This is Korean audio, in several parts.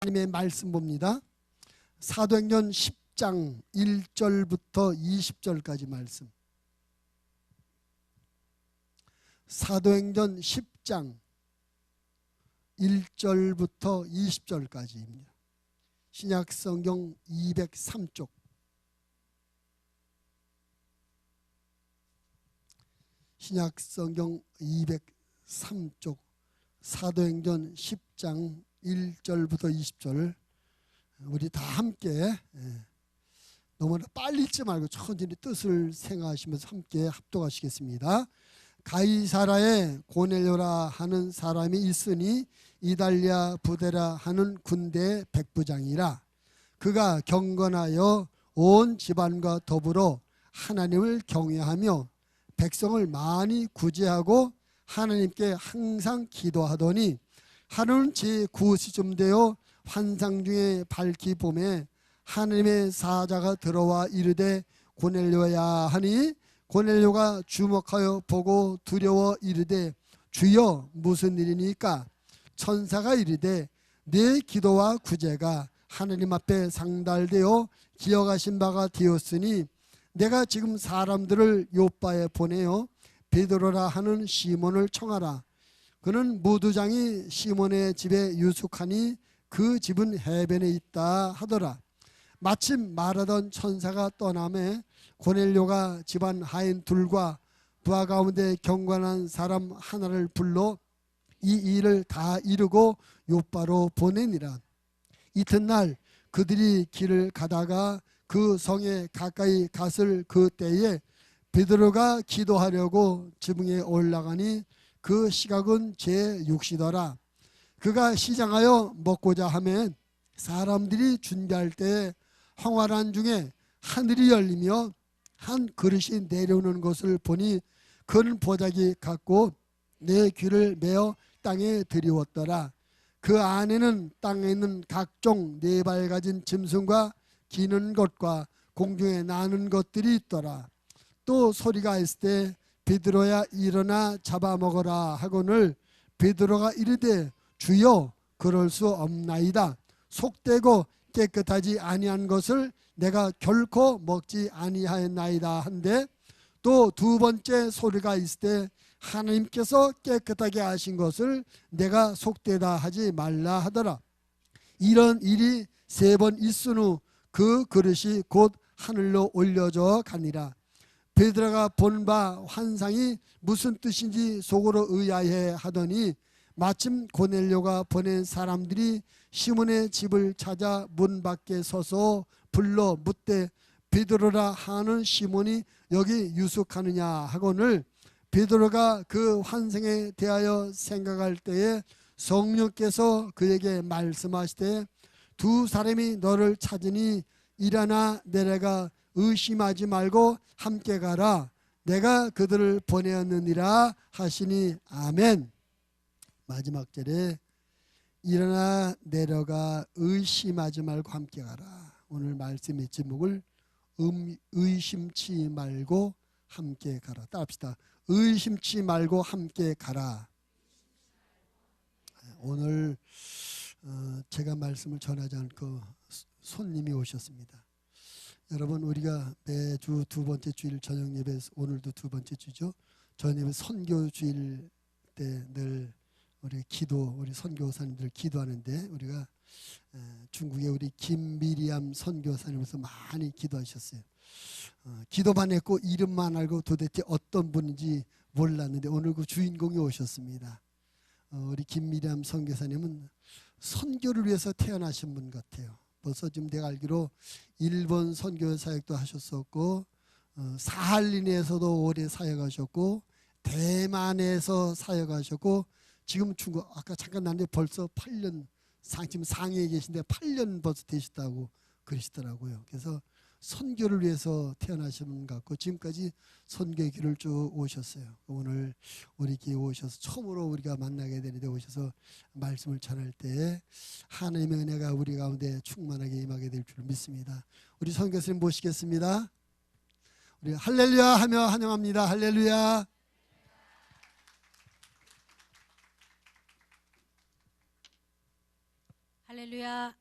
하나님의 말씀 봅니다. 사도행전 10장 1절부터 20절까지 말씀. 사도행전 10장 1절부터 20절까지입니다. 신약성경 203쪽. 신약성경 203쪽 사도행전 10장 1절부터 20절 우리 다 함께 너무나 빨리 읽지 말고 천천히 뜻을 생각하시면서 함께 합독하시겠습니다. 가이사라에 고넬료라 하는 사람이 있으니 이달리아 부데라 하는 군대 백부장이라. 그가 경건하여 온 집안과 더불어 하나님을 경외하며 백성을 많이 구제하고 하나님께 항상 기도하더니 하루는 제9시쯤 되어 환상 중에 밝히 봄에 하나님의 사자가 들어와 이르되 고넬료야 하니 고넬료가 주목하여 보고 두려워 이르되 주여 무슨 일이니까? 천사가 이르되 내 기도와 구제가 하나님 앞에 상달되어 기억하신 바가 되었으니 내가 지금 사람들을 요바에 보내어 베드로라 하는 시몬을 청하라. 그는 무두장이 시몬의 집에 유숙하니 그 집은 해변에 있다 하더라. 마침 말하던 천사가 떠나매 고넬료가 집안 하인 둘과 부하 가운데 경건한 사람 하나를 불러 이 일을 다 이루고 요바로 보내니라. 이튿날 그들이 길을 가다가 그 성에 가까이 갔을 그 때에 베드로가 기도하려고 지붕에 올라가니 그 시각은 제6시더라. 그가 시장하여 먹고자 하면 사람들이 준비할 때에 황활한 중에 하늘이 열리며 한 그릇이 내려오는 것을 보니 그는 보자기 같고 내 귀를 메어 땅에 들이웠더라. 그 안에는 땅에 있는 각종 네 발 가진 짐승과 기는 것과 공중에 나는 것들이 있더라. 또 소리가 있을 때 베드로야 일어나 잡아먹어라 하거늘 베드로가 이르되 주여 그럴 수 없나이다. 속되고 깨끗하지 아니한 것을 내가 결코 먹지 아니하였나이다 한데 또 두 번째 소리가 있을 때 하나님께서 깨끗하게 하신 것을 내가 속되다 하지 말라 하더라. 이런 일이 3번 있은 후 그 그릇이 곧 하늘로 올려져 가니라. 베드로가 본 바 환상이 무슨 뜻인지 속으로 의아해 하더니 마침 고넬료가 보낸 사람들이 시몬의 집을 찾아 문 밖에 서서 불러 묻되 베드로라 하는 시몬이 여기 유숙하느냐 하거늘 베드로가 그 환상에 대하여 생각할 때에 성령께서 그에게 말씀하시되 두 사람이 너를 찾으니 일어나 내려가 의심하지 말고 함께 가라. 내가 그들을 보내었느니라 하시니 아멘. 마지막 절에 일어나 내려가 의심하지 말고 함께 가라. 오늘 말씀의 제목을 의심치 말고 함께 가라. 따라합시다. 의심치 말고 함께 가라. 오늘 제가 말씀을 전하지 않고 손님이 오셨습니다. 여러분 우리가 매주 두 번째 주일 저녁 예배, 오늘도 두 번째 주죠. 저녁 예배 선교 주일 때 늘 우리 선교사님들 기도하는데 우리가 중국의 우리 김미리암 선교사님께서 많이 기도하셨어요. 기도만 했고 이름만 알고 도대체 어떤 분인지 몰랐는데 오늘 그 주인공이 오셨습니다. 우리 김미리암 선교사님은 선교를 위해서 태어나신 분 같아요. 벌써 지금 내가 알기로 일본 선교 사역도 하셨었고 사할린에서도 오래 사역하셨고 대만에서 사역하셨고 지금 중국 아까 잠깐 나왔는데 벌써 8년 지금 상해에 계신데 8년 벌써 되셨다고 그러시더라고요. 그래서 선교를 위해서 태어나신 분 같고 지금까지 선교의 길을 쭉 오셨어요. 오늘 우리 교회에 오셔서 처음으로 우리가 만나게 되는데 오셔서 말씀을 전할 때 하나님의 은혜가 우리 가운데 충만하게 임하게 될 줄 믿습니다. 우리 선교사님 모시겠습니다. 우리 할렐루야 하며 환영합니다. 할렐루야. 할렐루야.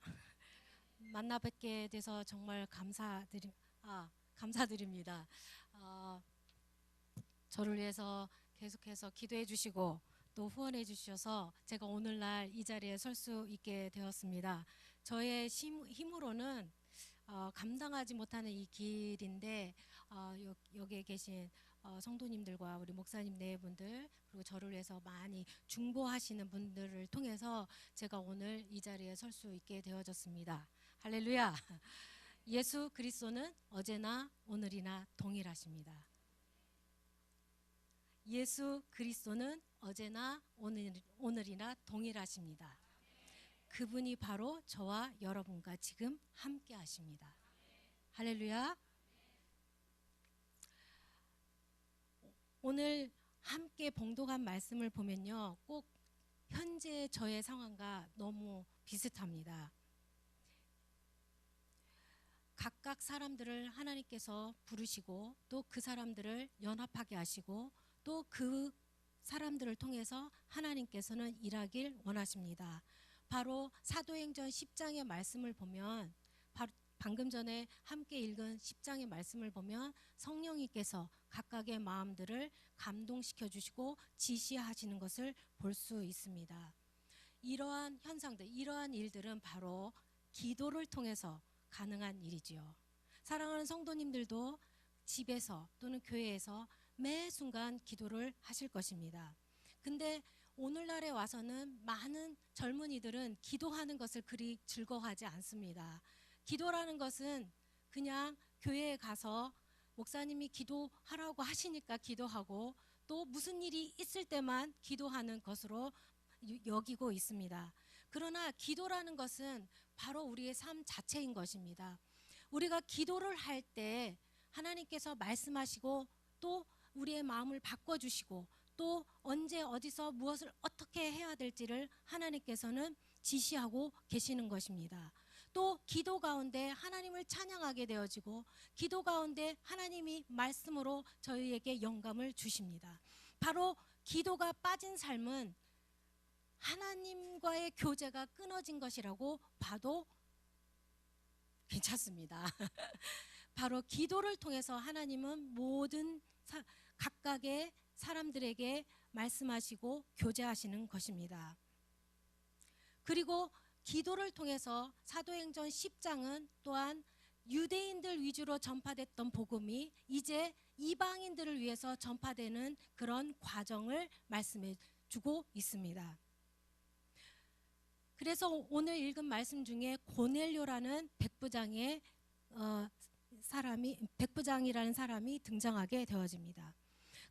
만나 뵙게 돼서 정말 감사드립니다. 어, 저를 위해서 계속해서 기도해 주시고 또 후원해 주셔서 제가 오늘날 이 자리에 설 수 있게 되었습니다. 저의 힘으로는 감당하지 못하는 이 길인데 여기에 계신 성도님들과 우리 목사님 네 분들 그리고 저를 위해서 많이 중보하시는 분들을 통해서 제가 오늘 이 자리에 설 수 있게 되어졌습니다. 할렐루야. 예수 그리스도는 어제나 오늘이나 동일하십니다. 예수 그리스도는 어제나 오늘이나 동일하십니다. 그분이 바로 저와 여러분과 지금 함께 하십니다. 할렐루야. 오늘 함께 봉독한 말씀을 보면요, 꼭 현재 저의 상황과 너무 비슷합니다. 각각 사람들을 하나님께서 부르시고 또 그 사람들을 연합하게 하시고 또 그 사람들을 통해서 하나님께서는 일하길 원하십니다. 바로 사도행전 10장의 말씀을 보면 방금 전에 함께 읽은 10장의 말씀을 보면 성령님께서 각각의 마음들을 감동시켜 주시고 지시하시는 것을 볼 수 있습니다. 이러한 현상들, 이러한 일들은 바로 기도를 통해서 가능한 일이지요. 사랑하는 성도님들도 집에서 또는 교회에서 매 순간 기도를 하실 것입니다. 근데 오늘날에 와서는 많은 젊은이들은 기도하는 것을 그리 즐거워하지 않습니다. 기도라는 것은 그냥 교회에 가서 목사님이 기도하라고 하시니까 기도하고 또 무슨 일이 있을 때만 기도하는 것으로 여기고 있습니다. 그러나 기도라는 것은 바로 우리의 삶 자체인 것입니다. 우리가 기도를 할 때 하나님께서 말씀하시고 또 우리의 마음을 바꿔주시고 또 언제 어디서 무엇을 어떻게 해야 될지를 하나님께서는 지시하고 계시는 것입니다. 또 기도 가운데 하나님을 찬양하게 되어지고 기도 가운데 하나님이 말씀으로 저희에게 영감을 주십니다. 바로 기도가 빠진 삶은 하나님과의 교제가 끊어진 것이라고 봐도 괜찮습니다. 바로 기도를 통해서 하나님은 모든 각각의 사람들에게 말씀하시고 교제하시는 것입니다. 그리고 기도를 통해서 사도행전 10장은 또한 유대인들 위주로 전파됐던 복음이 이제 이방인들을 위해서 전파되는 그런 과정을 말씀해 주고 있습니다. 그래서 오늘 읽은 말씀 중에 고넬료라는 백부장이라는 사람이 등장하게 되어집니다.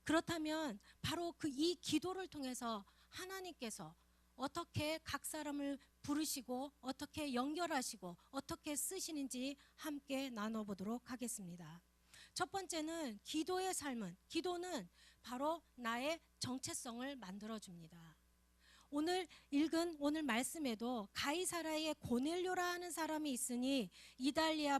그렇다면 바로 이 기도를 통해서 하나님께서 어떻게 각 사람을 부르시고 어떻게 연결하시고 어떻게 쓰시는지 함께 나눠보도록 하겠습니다. 첫 번째는 기도는 바로 나의 정체성을 만들어줍니다. 오늘 말씀에도 가이사라의 고넬료라는 사람이 있으니 이달리아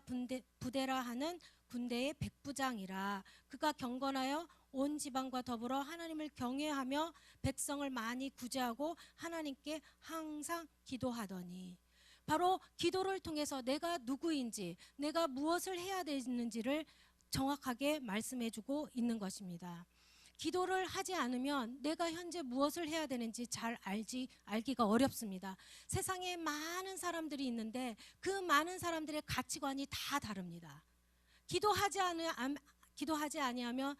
부데라 하는 군대의 백부장이라 그가 경건하여 온 지방과 더불어 하나님을 경외하며 백성을 많이 구제하고 하나님께 항상 기도하더니 바로 기도를 통해서 내가 누구인지 내가 무엇을 해야 되는지를 정확하게 말씀해주고 있는 것입니다. 기도를 하지 않으면 내가 현재 무엇을 해야 되는지 잘 알기가 어렵습니다. 세상에 많은 사람들이 있는데 그 많은 사람들의 가치관이 다 다릅니다. 기도하지 아니하면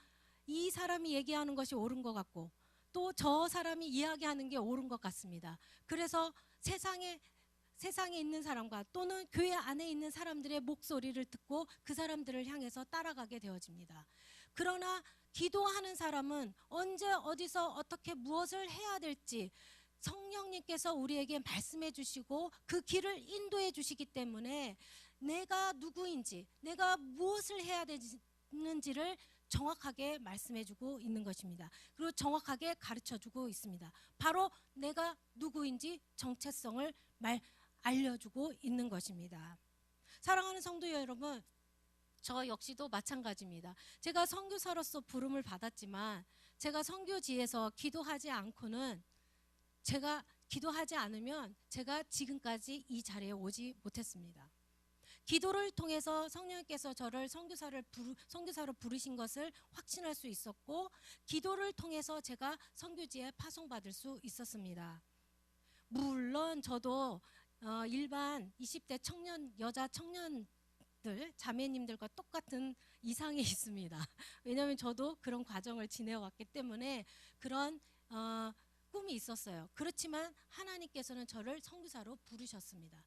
이 사람이 얘기하는 것이 옳은 것 같고 또 저 사람이 이야기하는 게 옳은 것 같습니다. 그래서 세상에 있는 사람과 또는 교회 안에 있는 사람들의 목소리를 듣고 그 사람들을 향해서 따라가게 되어집니다. 그러나 기도하는 사람은 언제 어디서 어떻게 무엇을 해야 될지 성령님께서 우리에게 말씀해 주시고 그 길을 인도해 주시기 때문에 내가 누구인지 내가 무엇을 해야 되는지를 정확하게 말씀해 주고 있는 것입니다. 그리고 정확하게 가르쳐 주고 있습니다. 바로 내가 누구인지 정체성을 알려주고 있는 것입니다. 사랑하는 성도 여러분, 저 역시도 마찬가지입니다. 제가 선교사로서 부름을 받았지만 제가 선교지에서 기도하지 않고는 제가 기도하지 않으면 제가 지금까지 이 자리에 오지 못했습니다. 기도를 통해서 성령께서 저를 선교사로 부르신 것을 확신할 수 있었고, 기도를 통해서 제가 선교지에 파송받을 수 있었습니다. 물론 저도 일반 20대 여자 청년들, 자매님들과 똑같은 이상이 있습니다. 왜냐하면 저도 그런 과정을 지내왔기 때문에 그런 꿈이 있었어요. 그렇지만 하나님께서는 저를 선교사로 부르셨습니다.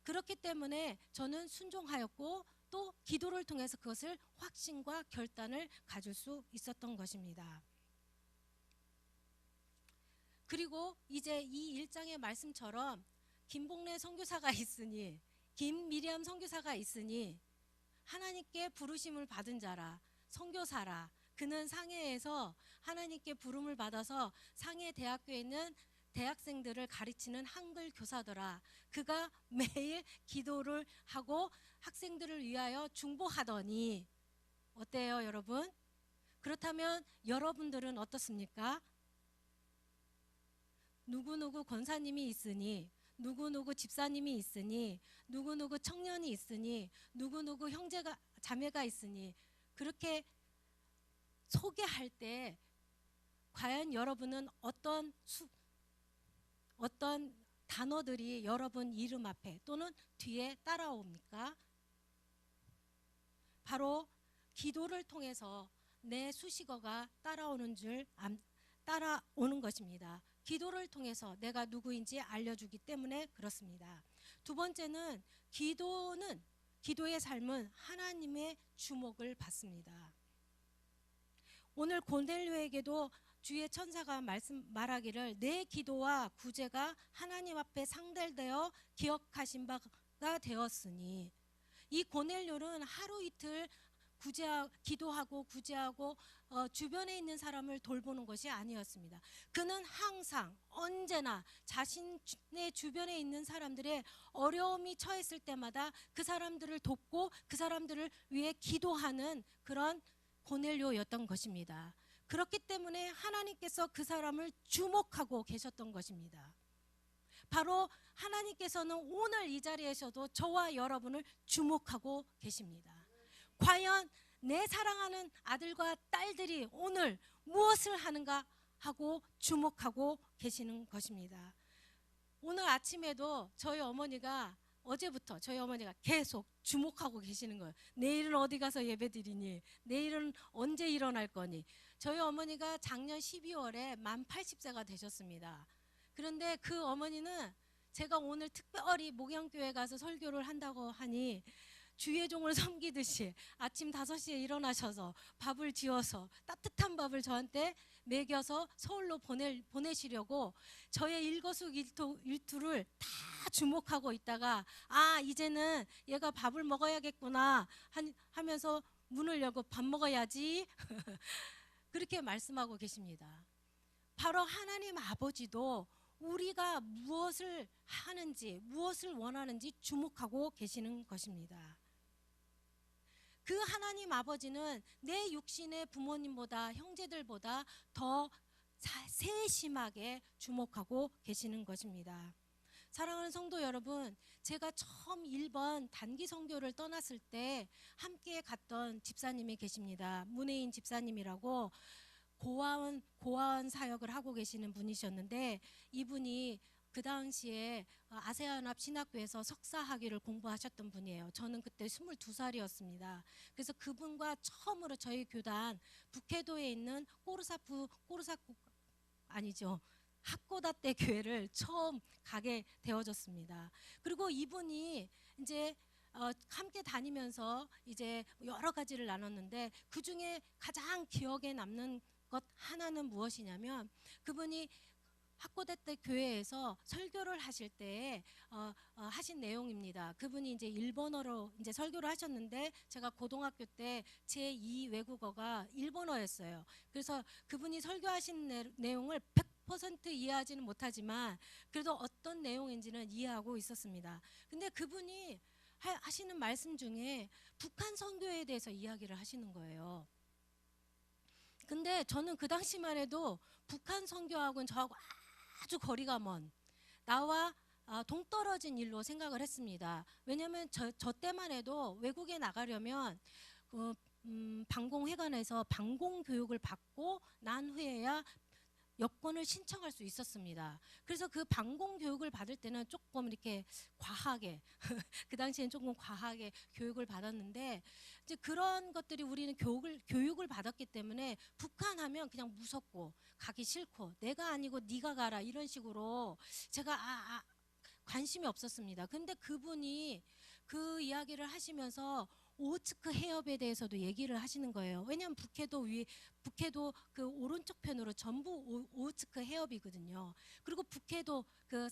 그렇기 때문에 저는 순종하였고, 또 기도를 통해서 그것을 확신과 결단을 가질 수 있었던 것입니다. 그리고 이제 이 1장의 말씀처럼 김복래 선교사가 있으니, 김미리암 선교사가 있으니 하나님께 부르심을 받은 자라, 선교사라. 그는 상해에서 하나님께 부름을 받아서 상해 대학교에 있는 대학생들을 가르치는 한글 교사더라. 그가 매일 기도를 하고 학생들을 위하여 중보하더니, 어때요, 여러분? 그렇다면 여러분들은 어떻습니까? 누구누구 권사님이 있으니, 누구누구 집사님이 있으니, 누구누구 청년이 있으니, 누구누구 형제가 자매가 있으니, 그렇게 소개할 때 과연 여러분은 어떤 단어들이 여러분 이름 앞에 또는 뒤에 따라옵니까? 바로 기도를 통해서 내 수식어가 따라오는 것입니다. 기도를 통해서 내가 누구인지 알려주기 때문에 그렇습니다. 두 번째는 기도의 삶은 하나님의 주목을 받습니다. 오늘 고넬료에게도 주의 천사가 말하기를 내 기도와 구제가 하나님 앞에 상달되어 기억하신 바가 되었으니, 이 고넬료는 하루 이틀 기도하고 구제하고 주변에 있는 사람을 돌보는 것이 아니었습니다. 그는 항상 언제나 자신의 주변에 있는 사람들의 어려움이 처했을 때마다 그 사람들을 돕고 그 사람들을 위해 기도하는 그런 고넬료였던 것입니다. 그렇기 때문에 하나님께서 그 사람을 주목하고 계셨던 것입니다. 바로 하나님께서는 오늘 이 자리에서도 저와 여러분을 주목하고 계십니다. 과연 내 사랑하는 아들과 딸들이 오늘 무엇을 하는가 하고 주목하고 계시는 것입니다. 오늘 아침에도 어제부터 저희 어머니가 계속 주목하고 계시는 거예요. 내일은 어디 가서 예배드리니? 내일은 언제 일어날 거니? 저희 어머니가 작년 12월에 만 80세가 되셨습니다. 그런데 그 어머니는 제가 오늘 특별히 목양교회 가서 설교를 한다고 하니 주의 종을 섬기듯이 아침 5시에 일어나셔서 밥을 지어서 따뜻한 밥을 저한테 먹여서 서울로 보내시려고 저의 일거수일투를 다 주목하고 있다가, 이제는 얘가 밥을 먹어야겠구나 하면서 문을 열고 밥 먹어야지 그렇게 말씀하고 계십니다. 바로 하나님 아버지도 우리가 무엇을 하는지, 무엇을 원하는지 주목하고 계시는 것입니다. 그 하나님 아버지는 내 육신의 부모님보다, 형제들보다 더 세심하게 주목하고 계시는 것입니다. 사랑하는 성도 여러분, 제가 처음 1번 단기 선교를 떠났을 때 함께 갔던 집사님이 계십니다. 문혜인 집사님이라고 고아원 사역을 하고 계시는 분이셨는데, 이분이 그 당시에 아세아연합 신학교에서 석사학위를 공부하셨던 분이에요. 저는 그때 22살이었습니다. 그래서 그분과 처음으로 저희 교단 북해도에 있는 학고다떼 교회를 처음 가게 되어졌습니다. 그리고 이분이 이제 함께 다니면서 이제 여러 가지를 나눴는데, 그 중에 가장 기억에 남는 것 하나는 무엇이냐면, 그분이 학고다떼 교회에서 설교를 하실 때 하신 내용입니다. 그분이 이제 일본어로 이제 설교를 하셨는데, 제가 고등학교 때 제2 외국어가 일본어였어요. 그래서 그분이 설교하신 내용을 100% 이해하지는 못하지만 그래도 어떤 내용인지는 이해하고 있었습니다. 근데 그분이 하시는 말씀 중에 북한 선교에 대해서 이야기를 하시는 거예요. 근데 저는 그 당시만 해도 북한 선교하고는 저하고 아주 거리가 먼, 나와 동떨어진 일로 생각을 했습니다. 왜냐하면 저 때만 해도 외국에 나가려면 방공회관에서 방공 교육을 받고 난 후에야 여권을 신청할 수 있었습니다. 그래서 그 방공 교육을 받을 때는 조금 이렇게 과하게 그 당시엔 조금 과하게 교육을 받았는데, 이제 그런 것들이 우리는 교육을 받았기 때문에 북한하면 그냥 무섭고 가기 싫고 내가 아니고 네가 가라 이런 식으로 제가 관심이 없었습니다. 근데 그분이 그 이야기를 하시면서 오호츠크 해협에 대해서도 얘기를 하시는 거예요. 왜냐하면 북해도 그 오른쪽 편으로 전부 오호츠크 해협이거든요. 그리고 북해도 그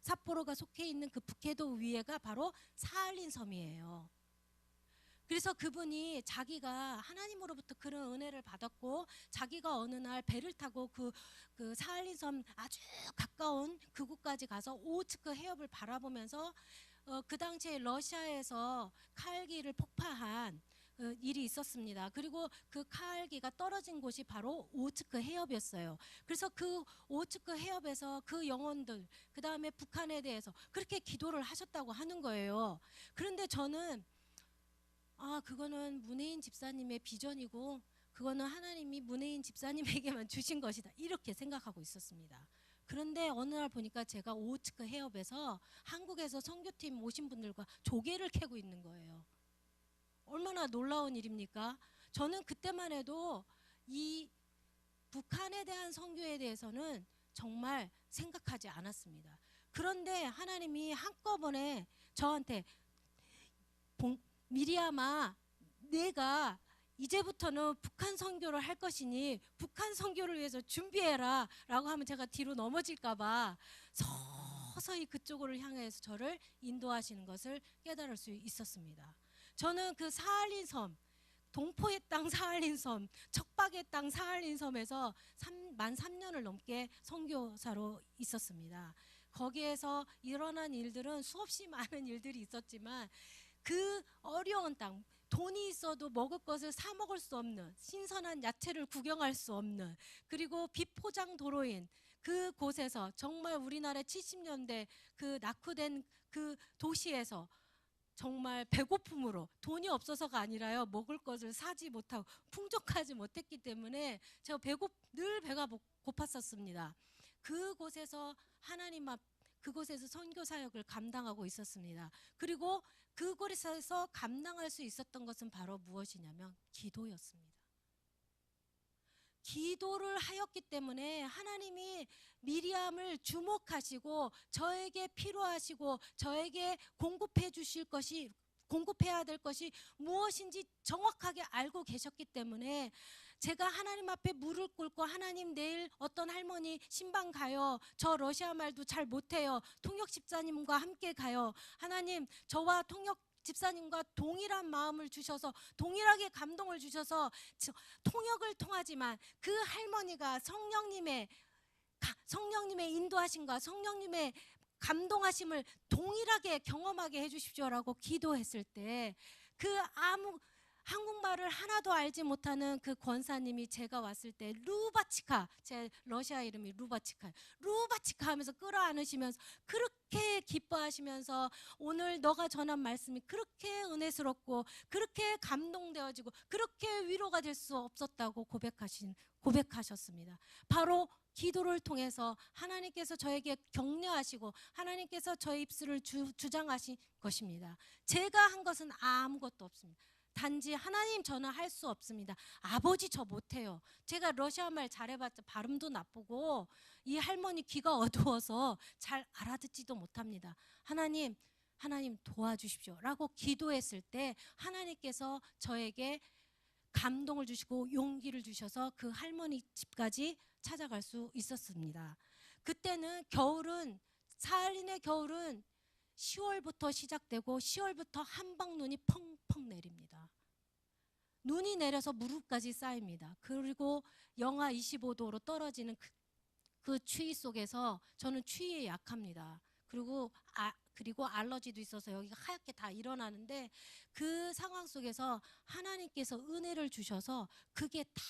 삿포로가 속해 있는 그 북해도 위에가 바로 사할린 섬이에요. 그래서 그분이 자기가 하나님으로부터 그런 은혜를 받았고 자기가 어느 날 배를 타고 그 사할린 섬 아주 가까운 그곳까지 가서 오호츠크 해협을 바라보면서 그 당시에 러시아에서 카알기를 폭파한 일이 있었습니다. 그리고 그 카알기가 떨어진 곳이 바로 오호츠크 해협이었어요. 그래서 그 오호츠크 해협에서 그 영혼들, 그 다음에 북한에 대해서 그렇게 기도를 하셨다고 하는 거예요. 그런데 저는 그거는 문혜인 집사님의 비전이고 그거는 하나님이 문혜인 집사님에게만 주신 것이다, 이렇게 생각하고 있었습니다. 그런데 어느 날 보니까 제가 오호츠크 해협에서 한국에서 선교팀 오신 분들과 조개를 캐고 있는 거예요. 얼마나 놀라운 일입니까? 저는 그때만 해도 이 북한에 대한 선교에 대해서는 정말 생각하지 않았습니다. 그런데 하나님이 한꺼번에 저한테 미리암아, 내가 이제부터는 북한 선교를 할 것이니 북한 선교를 위해서 준비해라 라고 하면 제가 뒤로 넘어질까 봐 서서히 그쪽으로 향해서 저를 인도하시는 것을 깨달을 수 있었습니다. 저는 그 사할린 섬, 동포의 땅 사할린 섬, 척박의 땅 사할린 섬에서 만 3년을 넘게 선교사로 있었습니다. 거기에서 일어난 일들은 수없이 많은 일들이 있었지만 그 어려운 땅, 돈이 있어도 먹을 것을 사 먹을 수 없는, 신선한 야채를 구경할 수 없는, 그리고 비포장 도로인 그곳에서 정말 우리나라 70년대 그 낙후된 그 도시에서 정말 배고픔으로, 돈이 없어서가 아니라요, 먹을 것을 사지 못하고 풍족하지 못했기 때문에 제가 늘 배가 고팠었습니다. 그곳에서 그곳에서 선교 사역을 감당하고 있었습니다. 그리고 그곳에서 감당할 수 있었던 것은 바로 무엇이냐면 기도였습니다. 기도를 하였기 때문에 하나님이 미리암을 주목하시고 저에게 필요하시고 저에게 공급해야 될 것이 무엇인지 정확하게 알고 계셨기 때문에 제가 하나님 앞에 무릎 꿇고, 하나님 내일 어떤 할머니 신방 가요, 저 러시아 말도 잘 못해요, 통역 집사님과 함께 가요, 하나님 저와 통역 집사님과 동일한 마음을 주셔서 동일하게 감동을 주셔서 통역을 통하지만 그 할머니가 성령님의 인도하심과 성령님의 감동하심을 동일하게 경험하게 해주십시오라고 기도했을 때 한국말을 하나도 알지 못하는 그 권사님이 제가 왔을 때 루바치카, 제 러시아 이름이 루바치카 하면서 끌어안으시면서 그렇게 기뻐하시면서 오늘 너가 전한 말씀이 그렇게 은혜스럽고 그렇게 감동되어지고 그렇게 위로가 될 수 없었다고 고백하셨습니다. 바로 기도를 통해서 하나님께서 저에게 격려하시고 하나님께서 저의 입술을 주장하신 것입니다. 제가 한 것은 아무것도 없습니다. 단지 하나님, 저는 할 수 없습니다. 아버지, 저 못해요. 제가 러시아 말 잘해봤자 발음도 나쁘고 이 할머니 귀가 어두워서 잘 알아듣지도 못합니다. 하나님 도와주십시오 라고 기도했을 때 하나님께서 저에게 감동을 주시고 용기를 주셔서 그 할머니 집까지 찾아갈 수 있었습니다. 그때는 사할린의 겨울은 10월부터 시작되고 10월부터 한방눈이 펑펑 내립니다. 눈이 내려서 무릎까지 쌓입니다. 그리고 영하 25도로 떨어지는 그 추위 속에서 저는 추위에 약합니다. 그리고 알러지도 있어서 여기가 하얗게 다 일어나는데 그 상황 속에서 하나님께서 은혜를 주셔서 그게 다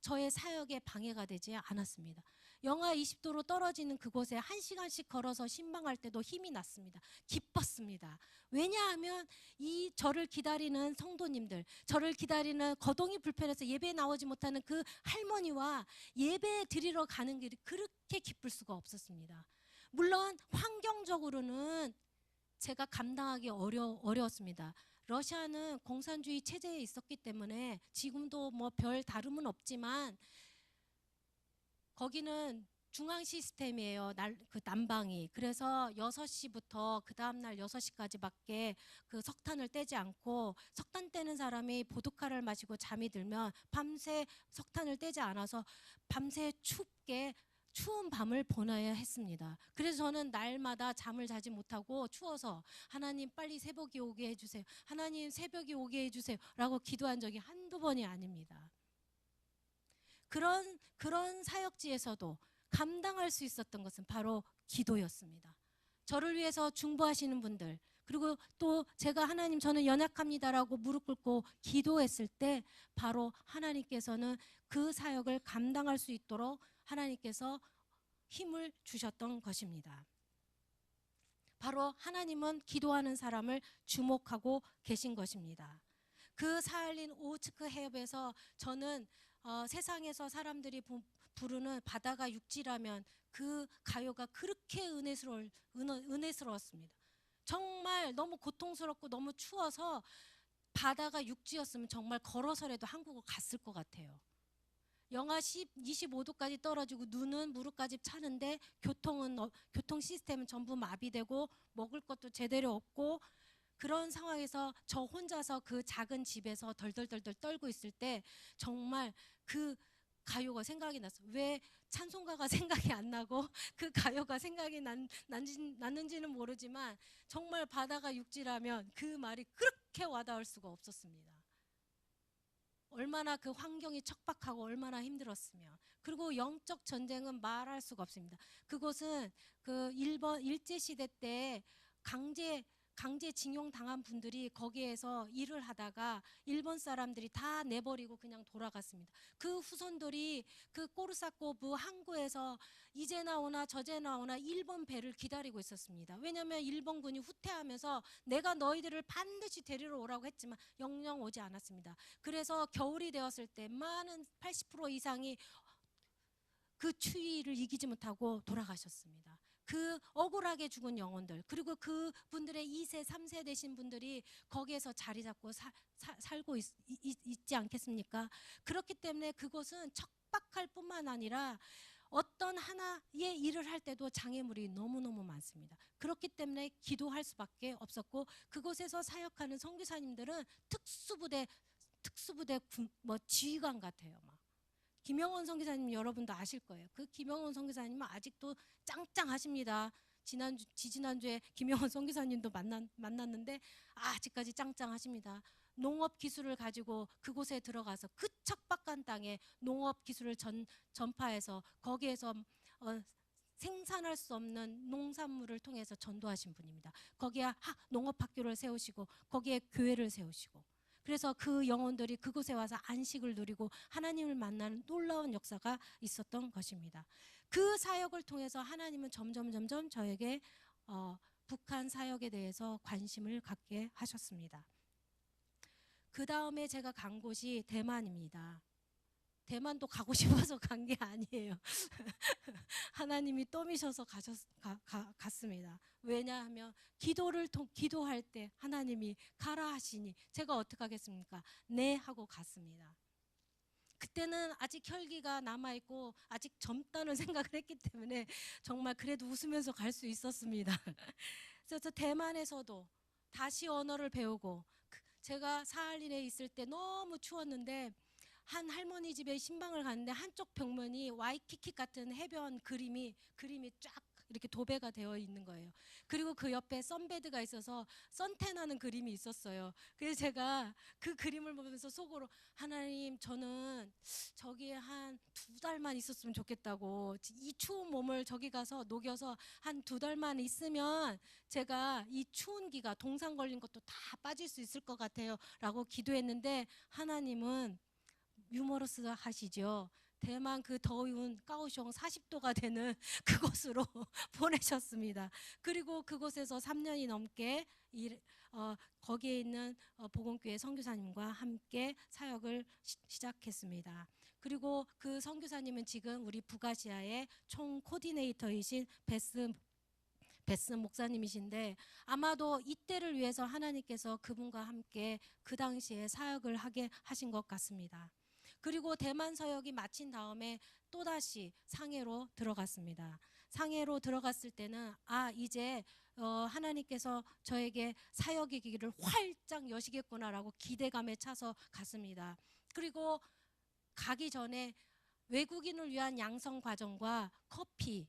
저의 사역에 방해가 되지 않았습니다. 영하 20도로 떨어지는 그곳에 1시간씩 걸어서 신방할 때도 힘이 났습니다. 기뻤습니다. 왜냐하면 이 저를 기다리는 성도님들, 저를 기다리는 거동이 불편해서 예배에 나오지 못하는 그 할머니와 예배 드리러 가는 길이 그렇게 기쁠 수가 없었습니다. 물론 환경적으로는 제가 감당하기 어려웠습니다. 러시아는 공산주의 체제에 있었기 때문에 지금도 뭐 별 다름은 없지만 거기는 중앙 시스템이에요. 그 난방이. 그래서 6시부터 그 다음날 6시까지밖에 그 석탄을 떼지 않고, 석탄 떼는 사람이 보드카를 마시고 잠이 들면 밤새 석탄을 떼지 않아서 밤새 춥게 추운 밤을 보내야 했습니다. 그래서 저는 날마다 잠을 자지 못하고 추워서 하나님 빨리 새벽이 오게 해주세요. 하나님 새벽이 오게 해주세요. 라고 기도한 적이 한두 번이 아닙니다. 그런 사역지에서도 감당할 수 있었던 것은 바로 기도였습니다. 저를 위해서 중보하시는 분들, 그리고 또 제가 하나님 저는 연약합니다라고 무릎 꿇고 기도했을 때 바로 하나님께서는 그 사역을 감당할 수 있도록 하나님께서 힘을 주셨던 것입니다. 바로 하나님은 기도하는 사람을 주목하고 계신 것입니다. 그 사할린 오츠크 해협에서 저는 세상에서 사람들이 부르는 바다가 육지라면 그 가요가 그렇게 은혜스러웠습니다. 정말 너무 고통스럽고 너무 추워서 바다가 육지였으면 정말 걸어서라도 한국을 갔을 것 같아요. 영하 25도까지 떨어지고 눈은 무릎까지 차는데 교통 시스템은 전부 마비되고 먹을 것도 제대로 없고, 그런 상황에서 저 혼자서 그 작은 집에서 덜덜덜덜 떨고 있을 때 정말 그 가요가 생각이 났어요. 왜 찬송가가 생각이 안 나고 그 가요가 생각이 났는지는 모르지만 정말 바다가 육지라면 그 말이 그렇게 와닿을 수가 없었습니다. 얼마나 그 환경이 척박하고 얼마나 힘들었으며, 그리고 영적 전쟁은 말할 수가 없습니다. 그곳은 그 일제시대 때 강제징용 당한 분들이 거기에서 일을 하다가 일본 사람들이 다 내버리고 그냥 돌아갔습니다. 그 후손들이 그 꼬르사코브 항구에서 이제 나오나 저제 나오나 일본 배를 기다리고 있었습니다. 왜냐하면 일본군이 후퇴하면서 내가 너희들을 반드시 데리러 오라고 했지만 영영 오지 않았습니다. 그래서 겨울이 되었을 때 많은 80% 이상이 그 추위를 이기지 못하고 돌아가셨습니다. 그 억울하게 죽은 영혼들, 그리고 그분들의 2세, 3세 되신 분들이 거기에서 자리 잡고 살고 있지 않겠습니까? 그렇기 때문에 그곳은 척박할 뿐만 아니라 어떤 하나의 일을 할 때도 장애물이 너무너무 많습니다. 그렇기 때문에 기도할 수밖에 없었고, 그곳에서 사역하는 선교사님들은 특수부대 지휘관 같아요. 막. 김영원 선교사님 여러분도 아실 거예요. 그 김영원 선교사님은 아직도 짱짱하십니다. 지지난주에 김영원 선교사님도 만났는데 아직까지 짱짱하십니다. 농업 기술을 가지고 그곳에 들어가서 그 척박한 땅에 농업 기술을 전파해서 거기에서 생산할 수 없는 농산물을 통해서 전도하신 분입니다. 거기에 농업학교를 세우시고 거기에 교회를 세우시고, 그래서 그 영혼들이 그곳에 와서 안식을 누리고 하나님을 만나는 놀라운 역사가 있었던 것입니다. 그 사역을 통해서 하나님은 점점 저에게 북한 사역에 대해서 관심을 갖게 하셨습니다. 그 다음에 제가 간 곳이 대만입니다. 대만도 가고 싶어서 간 게 아니에요. 하나님이 떠미셔서 갔습니다. 왜냐하면 기도할 때 하나님이 가라 하시니 제가 어떻게 하겠습니까? 네 하고 갔습니다. 그때는 아직 혈기가 남아있고 아직 젊다는 생각을 했기 때문에 정말 그래도 웃으면서 갈 수 있었습니다. 그래서 대만에서도 다시 언어를 배우고, 제가 사할린에 있을 때 너무 추웠는데 한 할머니 집에 신방을 갔는데 한쪽 벽면이 와이키키 같은 해변 그림이 쫙 이렇게 도배가 되어 있는 거예요. 그리고 그 옆에 선베드가 있어서 선탠하는 그림이 있었어요. 그래서 제가 그 그림을 보면서 속으로, 하나님 저는 저기에 한 2달만 있었으면 좋겠다고, 이 추운 몸을 저기 가서 녹여서 한 2달만 있으면 제가 이 추운 기가 동상 걸린 것도 다 빠질 수 있을 것 같아요 라고 기도했는데, 하나님은 유머러스 하시죠. 대만 그 더운 까오숑 40도가 되는 그곳으로 보내셨습니다. 그리고 그곳에서 3년이 넘게 거기에 있는 복음교회 선교사님과 함께 사역을 시작했습니다. 그리고 그 선교사님은 지금 우리 북아시아의 총 코디네이터이신 베스 목사님이신데, 아마도 이때를 위해서 하나님께서 그분과 함께 그 당시에 사역을 하게 하신 것 같습니다. 그리고 대만 서역이 마친 다음에 또다시 상해로 들어갔습니다. 상해로 들어갔을 때는 이제 하나님께서 저에게 사역의 길을 활짝 여시겠구나라고 기대감에 차서 갔습니다. 그리고 가기 전에 외국인을 위한 양성 과정과 커피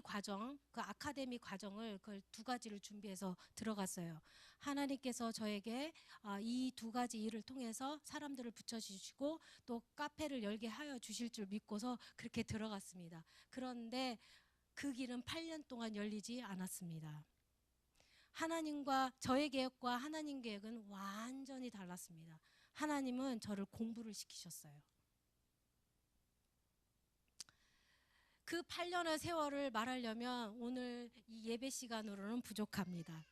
과정, 그 아카데미 과정을 그 두 가지를 준비해서 들어갔어요. 하나님께서 저에게 이 두 가지 일을 통해서 사람들을 붙여주시고 또 카페를 열게 하여 주실 줄 믿고서 그렇게 들어갔습니다. 그런데 그 길은 8년 동안 열리지 않았습니다. 하나님과 저의 계획과 하나님 계획은 완전히 달랐습니다. 하나님은 저를 공부를 시키셨어요. 그 8년의 세월을 말하려면 오늘 이 예배 시간으로는 부족합니다.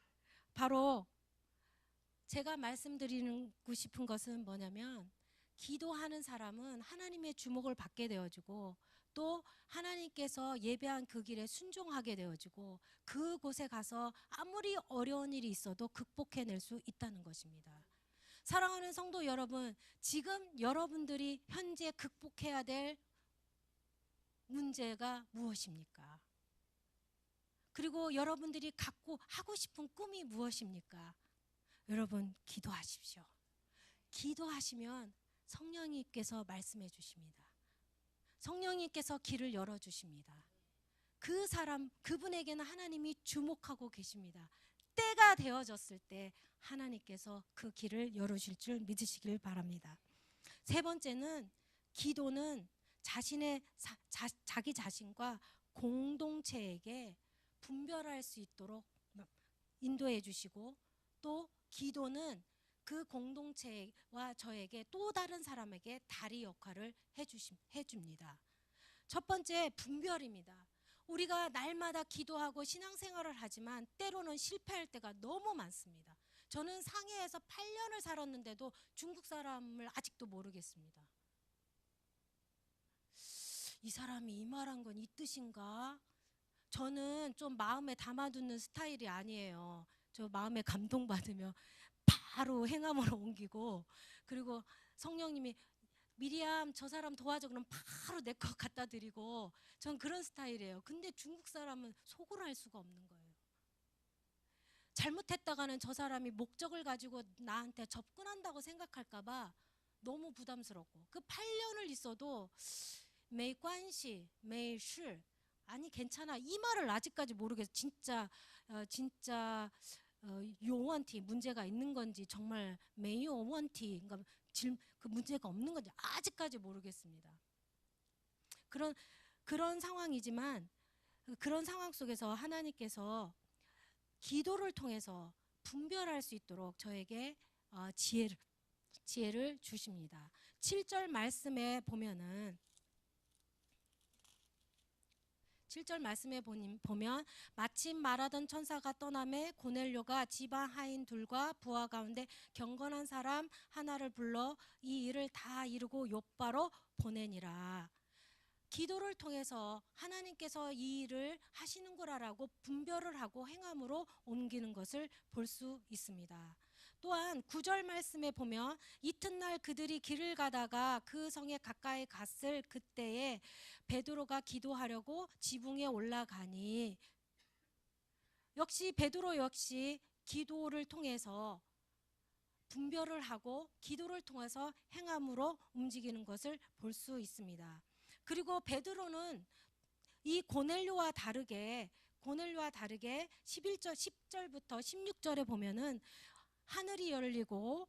바로 제가 말씀드리고 싶은 것은 뭐냐면, 기도하는 사람은 하나님의 주목을 받게 되어지고 또 하나님께서 예배한 그 길에 순종하게 되어지고 그곳에 가서 아무리 어려운 일이 있어도 극복해낼 수 있다는 것입니다. 사랑하는 성도 여러분, 지금 여러분들이 현재 극복해야 될 문제가 무엇입니까? 그리고 여러분들이 갖고 하고 싶은 꿈이 무엇입니까? 여러분, 기도하십시오. 기도하시면 성령님께서 말씀해 주십니다. 성령님께서 길을 열어 주십니다. 그분에게는 하나님이 주목하고 계십니다. 때가 되어졌을 때 하나님께서 그 길을 열어주실 줄 믿으시길 바랍니다. 세 번째는, 기도는 자기 자신과 공동체에게 분별할 수 있도록 인도해 주시고, 또 기도는 그 공동체와 저에게 또 다른 사람에게 다리 역할을 해줍니다. 첫 번째, 분별입니다. 우리가 날마다 기도하고 신앙생활을 하지만 때로는 실패할 때가 너무 많습니다. 저는 상해에서 8년을 살았는데도 중국 사람을 아직도 모르겠습니다. 이 사람이 이 말한 건 이 뜻인가? 저는 좀 마음에 담아두는 스타일이 아니에요. 저 마음에 감동받으면 바로 행함으로 옮기고, 그리고 성령님이 미리암 저 사람 도와줘 그러면 바로 내 거 갖다 드리고, 전 그런 스타일이에요. 근데 중국 사람은 속을 알 수가 없는 거예요. 잘못했다가는 저 사람이 목적을 가지고 나한테 접근한다고 생각할까 봐 너무 부담스럽고, 그 8년을 있어도 메이 관시, 메이 시, 아니 괜찮아, 이 말을 아직까지 모르겠어요. 진짜 요원티 문제가 있는 건지, 정말 메이오 원티 그러니까 그 문제가 없는 건지 아직까지 모르겠습니다. 그런 상황이지만, 그런 상황 속에서 하나님께서 기도를 통해서 분별할 수 있도록 저에게 지혜를 주십니다. 7절 말씀에 보면 마침 말하던 천사가 떠나매 고넬료가 집안 하인 둘과 부하 가운데 경건한 사람 하나를 불러 이 일을 다 이루고 욥바로 보내니라. 기도를 통해서 하나님께서 이 일을 하시는 거라고 분별을 하고 행함으로 옮기는 것을 볼 수 있습니다. 또한 9절 말씀에 보면, 이튿날 그들이 길을 가다가 그 성에 가까이 갔을 그때에 베드로가 기도하려고 지붕에 올라가니, 베드로 역시 기도를 통해서 분별을 하고 기도를 통해서 행함으로 움직이는 것을 볼 수 있습니다. 그리고 베드로는 이 고넬료와 다르게 10절부터 16절에 보면은 하늘이 열리면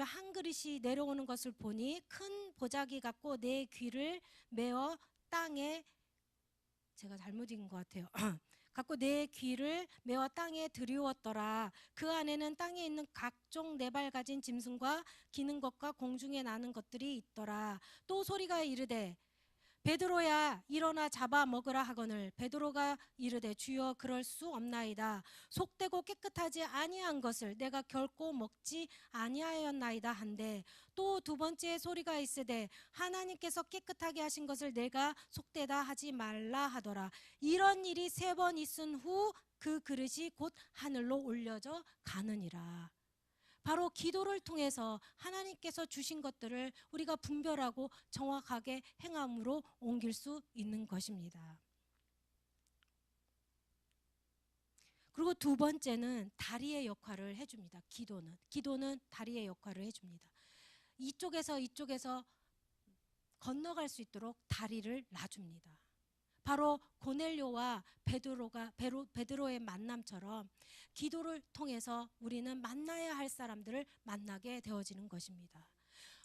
한 그릇이 내려오는 것을 보니 큰 보자기 같고 내 귀를 메어 땅에, 제가 잘못 읽은 것 같아요. 갖고 내 귀를 메어 땅에 들이웠더라. 그 안에는 땅에 있는 각종 네 발 가진 짐승과 기는 것과 공중에 나는 것들이 있더라. 또 소리가 이르되 베드로야 일어나 잡아 먹으라 하거늘 베드로가 이르되 주여 그럴 수 없나이다. 속되고 깨끗하지 아니한 것을 내가 결코 먹지 아니하였나이다 한데 또 두 번째 소리가 있으되 하나님께서 깨끗하게 하신 것을 내가 속되다 하지 말라 하더라. 이런 일이 세 번 있은 후 그 그릇이 곧 하늘로 올려져 가느니라. 바로 기도를 통해서 하나님께서 주신 것들을 우리가 분별하고 정확하게 행함으로 옮길 수 있는 것입니다. 그리고 두 번째는 다리의 역할을 해줍니다. 기도는 다리의 역할을 해줍니다. 이쪽에서 건너갈 수 있도록 다리를 놔줍니다. 바로 고넬료와 베드로의 만남처럼 기도를 통해서 우리는 만나야 할 사람들을 만나게 되어지는 것입니다.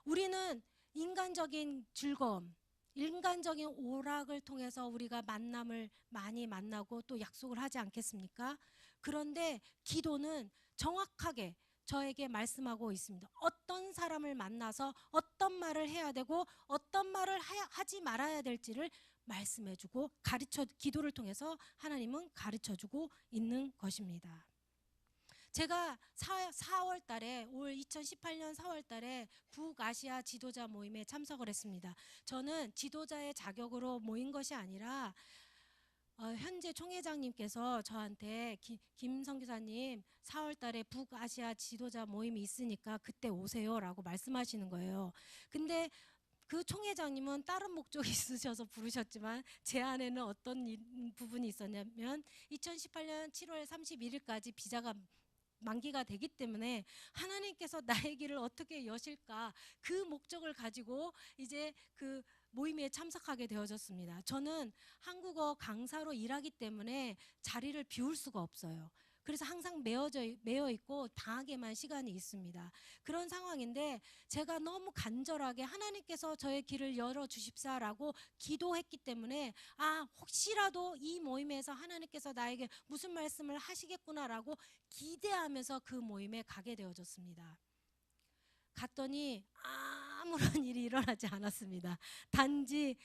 우리는 인간적인 즐거움, 인간적인 오락을 통해서 우리가 만남을 많이 만나고 또 약속을 하지 않겠습니까? 그런데 기도는 정확하게 저에게 말씀하고 있습니다. 어떤 사람을 만나서 어떤 말을 해야 되고 어떤 말을 하지 말아야 될지를 말씀해주고 기도를 통해서 하나님은 가르쳐주고 있는 것입니다. 제가 4월 달에 올 2018년 4월 달에 북아시아 지도자 모임에 참석을 했습니다. 저는 지도자의 자격으로 모인 것이 아니라 현재 총회장님께서 저한테 김 선교사님 4월 달에 북아시아 지도자 모임이 있으니까 그때 오세요라고 말씀하시는 거예요. 근데 그 총회장님은 다른 목적이 있으셔서 부르셨지만 제 안에는 어떤 부분이 있었냐면 2018년 7월 31일까지 비자가 만기가 되기 때문에 하나님께서 나의 길을 어떻게 여실까 그 목적을 가지고 이제 그 모임에 참석하게 되어졌습니다. 저는 한국어 강사로 일하기 때문에 자리를 비울 수가 없어요. 그래서 항상 매여 있고 방학에만 시간이 있습니다. 그런 상황인데 제가 너무 간절하게 하나님께서 저의 길을 열어주십사라고 기도했기 때문에 혹시라도 이 모임에서 하나님께서 나에게 무슨 말씀을 하시겠구나라고 기대하면서 그 모임에 가게 되어졌습니다. 갔더니 아무런 일이 일어나지 않았습니다. 단지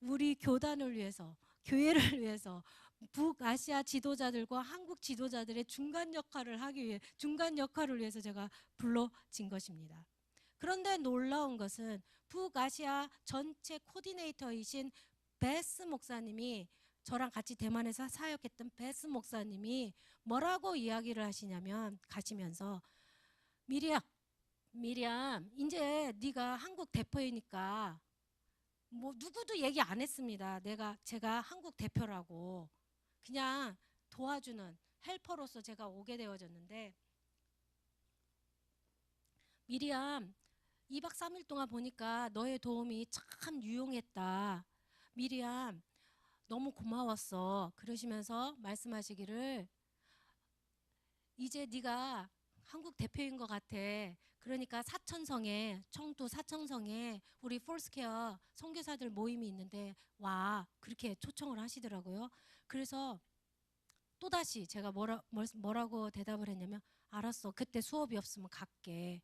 우리 교단을 위해서, 교회를 위해서 북아시아 지도자들과 한국 지도자들의 중간 역할을 위해서 제가 불러진 것입니다. 그런데 놀라운 것은 북아시아 전체 코디네이터이신 베스 목사님이 저랑 같이 대만에서 사역했던 베스 목사님이 뭐라고 이야기를 하시냐면 가시면서 미리암 이제 네가 한국 대표이니까 뭐 누구도 얘기 안 했습니다. 제가 한국 대표라고 그냥 도와주는 헬퍼로서 제가 오게 되어졌는데 미리암 2박 3일 동안 보니까 너의 도움이 참 유용했다. 미리암 너무 고마웠어. 그러시면서 말씀하시기를 이제 네가 한국 대표인 것 같아. 그러니까 청도 사천성에 우리 폴스케어 선교사들 모임이 있는데 와 그렇게 초청을 하시더라고요. 그래서 또다시 제가 뭐라고 대답을 했냐면 알았어. 그때 수업이 없으면 갈게.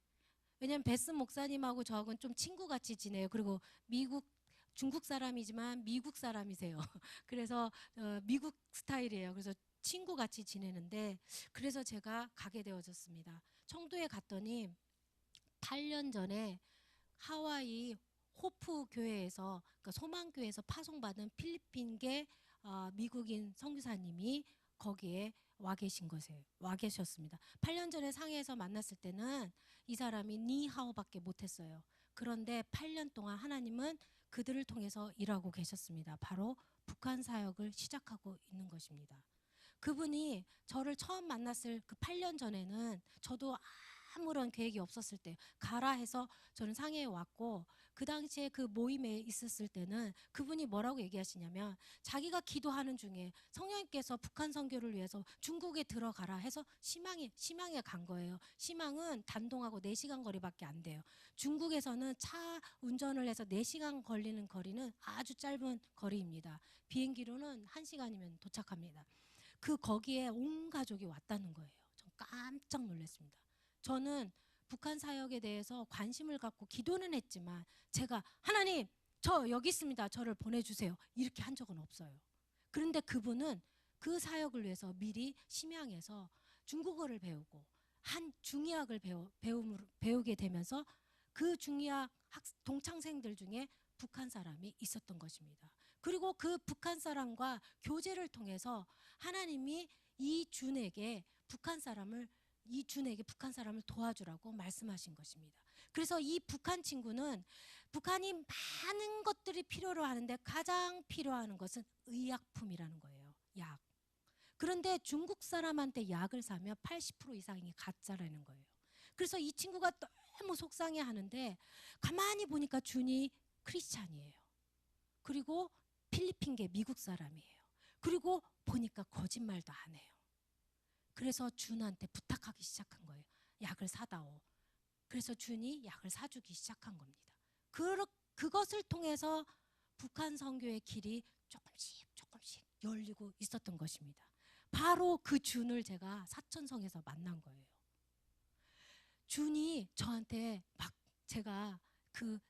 왜냐면 베스 목사님하고 저하고는 좀 친구같이 지내요. 그리고 중국 사람이지만 미국 사람이세요. 그래서 미국 스타일이에요. 그래서 친구같이 지내는데 그래서 제가 가게 되어졌습니다. 청도에 갔더니 8년 전에 하와이 호프 교회에서 그러니까 소망교회에서 파송받은 필리핀계 미국인 선교사님이 거기에 와 계셨습니다. 8년 전에 상해에서 만났을 때는 이 사람이 니하오밖에 못했어요. 그런데 8년 동안 하나님은 그들을 통해서 일하고 계셨습니다. 바로 북한 사역을 시작하고 있는 것입니다. 그분이 저를 처음 만났을 그 8년 전에는 저도 아무런 계획이 없었을 때 가라 해서 저는 상해에 왔고 그 당시에 그 모임에 있었을 때는 그분이 뭐라고 얘기하시냐면 자기가 기도하는 중에 성령님께서 북한 선교를 위해서 중국에 들어가라 해서 시망에 간 거예요. 시망은 단동하고 4시간 거리밖에 안 돼요. 중국에서는 차 운전을 해서 4시간 걸리는 거리는 아주 짧은 거리입니다. 비행기로는 1시간이면 도착합니다. 거기에 온 가족이 왔다는 거예요. 전 깜짝 놀랐습니다. 저는 북한 사역에 대해서 관심을 갖고 기도는 했지만 제가 하나님 저 여기 있습니다. 저를 보내주세요. 이렇게 한 적은 없어요. 그런데 그분은 그 사역을 위해서 미리 심양에서 중국어를 배우고 중의학을 배우게 되면서 그 중의학 동창생들 중에 북한 사람이 있었던 것입니다. 그리고 그 북한 사람과 교제를 통해서 하나님이 이 준에게 북한 사람을 도와주라고 말씀하신 것입니다. 그래서 이 북한 친구는 북한이 많은 것들이 필요로 하는데 가장 필요한 것은 의약품이라는 거예요. 약. 그런데 중국 사람한테 약을 사면 80% 이상이 가짜라는 거예요. 그래서 이 친구가 너무 속상해 하는데 가만히 보니까 준이 크리스찬이에요. 그리고 필리핀계 미국 사람이에요. 그리고 보니까 거짓말도 안 해요. 그래서 준한테 부탁하기 시작한 거예요. 약을 사다오. 그래서 준이 약을 사주기 시작한 겁니다. 그것을 통해서 북한 선교의 길이 조금씩 열리고 있었던 것입니다. 바로 그 준을 제가 사천성에서 만난 거예요. 준이 저한테 막 제가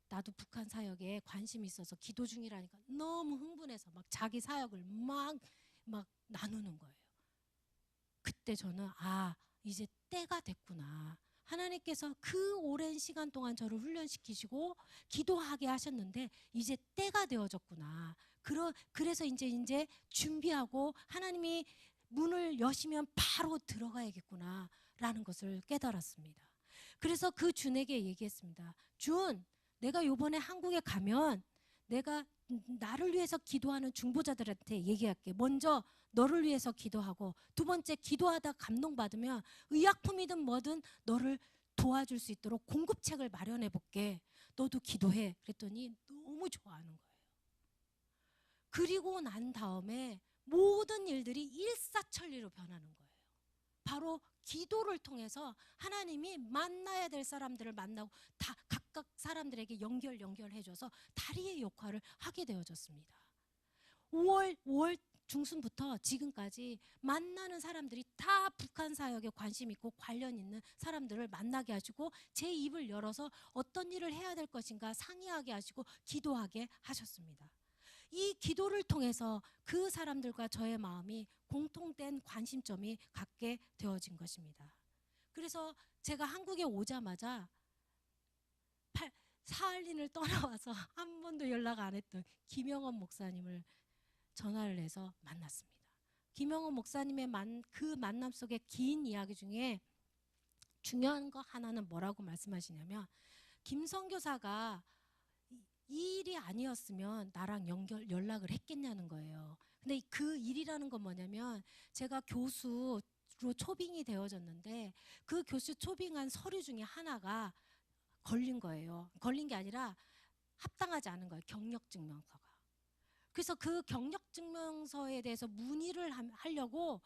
나도 북한 사역에 관심이 있어서 기도 중이라니까 너무 흥분해서 막 자기 사역을 막 나누는 거예요. 그때 저는 이제 때가 됐구나. 하나님께서 그 오랜 시간 동안 저를 훈련시키시고 기도하게 하셨는데 이제 때가 되어졌구나. 그래서 이제 준비하고 하나님이 문을 여시면 바로 들어가야겠구나 라는 것을 깨달았습니다. 그래서 그 준에게 얘기했습니다. 준, 내가 요번에 한국에 가면 내가 나를 위해서 기도하는 중보자들한테 얘기할게. 먼저 너를 위해서 기도하고 두 번째 기도하다 감동받으면 의약품이든 뭐든 너를 도와줄 수 있도록 공급책을 마련해 볼게. 너도 기도해. 그랬더니 너무 좋아하는 거예요. 그리고 난 다음에 모든 일들이 일사천리로 변하는 거예요. 바로 기도를 통해서 하나님이 만나야 될 사람들을 만나고 다 각각 사람들에게 연결해줘서 다리의 역할을 하게 되어졌습니다. 5월 중순부터 지금까지 만나는 사람들이 다 북한 사역에 관심 있고 관련 있는 사람들을 만나게 하시고 제 입을 열어서 어떤 일을 해야 될 것인가 상의하게 하시고 기도하게 하셨습니다. 이 기도를 통해서 그 사람들과 저의 마음이 공통된 관심점이 갖게 되어진 것입니다. 그래서 제가 한국에 오자마자 사할린을 떠나와서 한 번도 연락 안 했던 김영원 목사님을 전화를 해서 만났습니다. 김영원 목사님의 그 만남 속에 긴 이야기 중에 중요한 거 하나는 뭐라고 말씀하시냐면 김 선교사가 이 일이 아니었으면 나랑 연락을 했겠냐는 거예요. 근데 그 일이라는 건 뭐냐면 제가 교수로 초빙이 되어졌는데 그 교수 초빙한 서류 중에 하나가 걸린 거예요. 걸린 게 아니라 합당하지 않은 거예요. 경력증명서가. 그래서 그 경력증명서에 대해서 문의를 하려고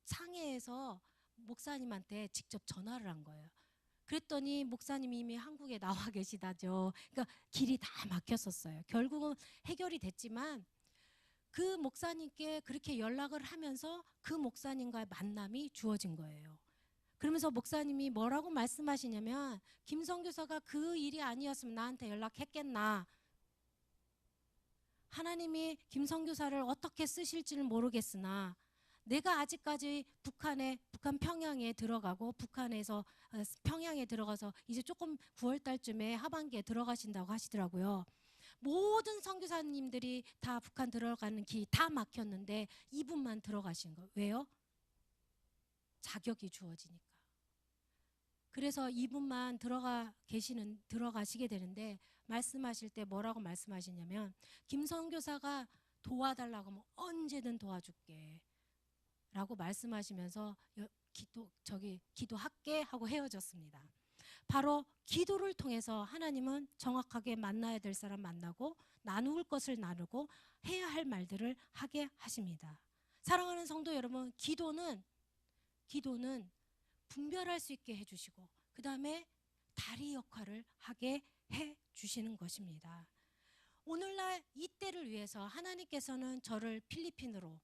상해에서 목사님한테 직접 전화를 한 거예요. 그랬더니 목사님이 이미 한국에 나와 계시다죠. 그러니까 길이 다 막혔었어요. 결국은 해결이 됐지만 그 목사님께 그렇게 연락을 하면서 그 목사님과의 만남이 주어진 거예요. 그러면서 목사님이 뭐라고 말씀하시냐면 김선교사가 그 일이 아니었으면 나한테 연락했겠나. 하나님이 김선교사를 어떻게 쓰실지는 모르겠으나 내가 아직까지 북한 평양에 들어가고 북한에서 평양에 들어가서 이제 조금 9월 달쯤에 하반기에 들어가신다고 하시더라고요. 모든 선교사님들이 다 북한 들어가는 길이 다 막혔는데 이분만 들어가신 거예요. 왜요? 자격이 주어지니까. 그래서 이분만 들어가시게 되는데 말씀하실 때 뭐라고 말씀하시냐면 김 선교사가 도와달라고 하면 언제든 도와줄게 라고 말씀하시면서 기도할게 하고 헤어졌습니다. 바로 기도를 통해서 하나님은 정확하게 만나야 될 사람 만나고 나눌 것을 나누고 해야 할 말들을 하게 하십니다. 사랑하는 성도 여러분, 기도는 분별할 수 있게 해주시고 그 다음에 다리 역할을 하게 해주시는 것입니다. 오늘날 이 때를 위해서 하나님께서는 저를 필리핀으로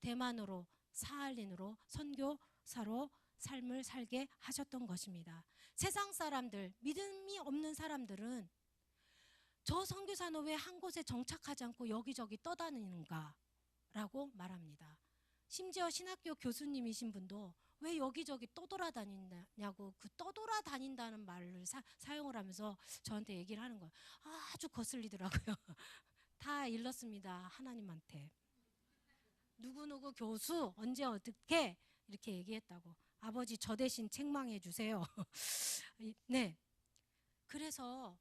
대만으로 사할린으로 선교사로 삶을 살게 하셨던 것입니다. 세상 사람들, 믿음이 없는 사람들은 저 선교사는 왜 한 곳에 정착하지 않고 여기저기 떠다니는가 라고 말합니다. 심지어 신학교 교수님이신 분도 왜 여기저기 떠돌아다니냐고 그 떠돌아다닌다는 말을 사용을 하면서 저한테 얘기를 하는 거예요. 아주 거슬리더라고요. 다 일렀습니다. 하나님한테. 누구누구 교수 언제 어떻게 이렇게 얘기했다고. 아버지 저 대신 책망해 주세요. 네. 그래서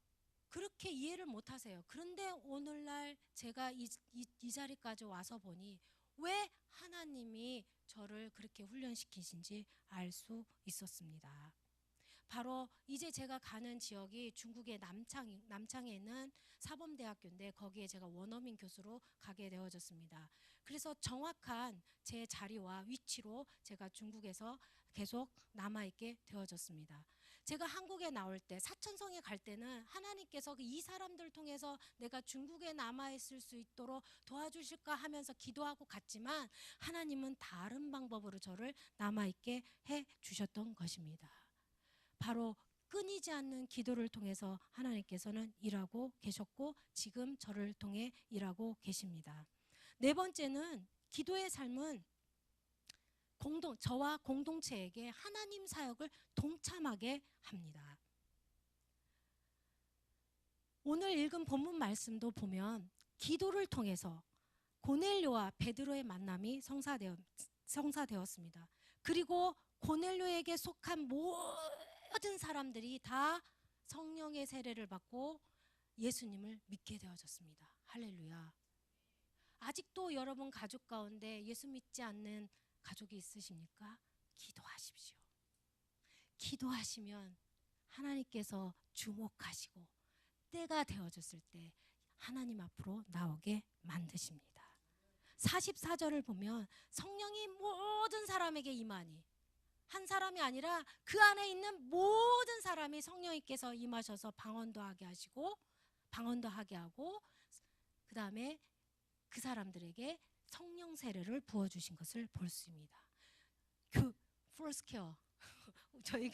그렇게 이해를 못 하세요. 그런데 오늘날 제가 이 자리까지 와서 보니 왜 하나님이 저를 그렇게 훈련시키신지 알 수 있었습니다. 바로 이제 제가 가는 지역이 중국의 남창에 있는 사범대학교인데 거기에 제가 원어민 교수로 가게 되어졌습니다. 그래서 정확한 제 자리와 위치로 제가 중국에서 계속 남아있게 되어졌습니다. 제가 한국에 나올 때 사천성에 갈 때는 하나님께서 이 사람들을 통해서 내가 중국에 남아있을 수 있도록 도와주실까 하면서 기도하고 갔지만 하나님은 다른 방법으로 저를 남아있게 해주셨던 것입니다. 바로 끊이지 않는 기도를 통해서 하나님께서는 일하고 계셨고 지금 저를 통해 일하고 계십니다. 네 번째는 기도의 삶은 저와 공동체에게 하나님 사역을 동참하게 합니다. 오늘 읽은 본문 말씀도 보면 기도를 통해서 고넬료와 베드로의 만남이 성사되었습니다. 그리고 고넬료에게 속한 모든 사람들이 다 성령의 세례를 받고 예수님을 믿게 되어졌습니다. 할렐루야. 아직도 여러분 가족 가운데 예수 믿지 않는 가족이 있으십니까? 기도하십시오. 기도하시면 하나님께서 주목하시고 때가 되어졌을 때 하나님 앞으로 나오게 만드십니다. 44절을 보면 성령이 모든 사람에게 임하니 한 사람이 아니라 그 안에 있는 모든 사람이 성령님께서 임하셔서 방언도 하게 하고 그 다음에 그 사람들에게 성령 세례를 부어주신 것을 볼 수 있습니다. 폴스케어 저희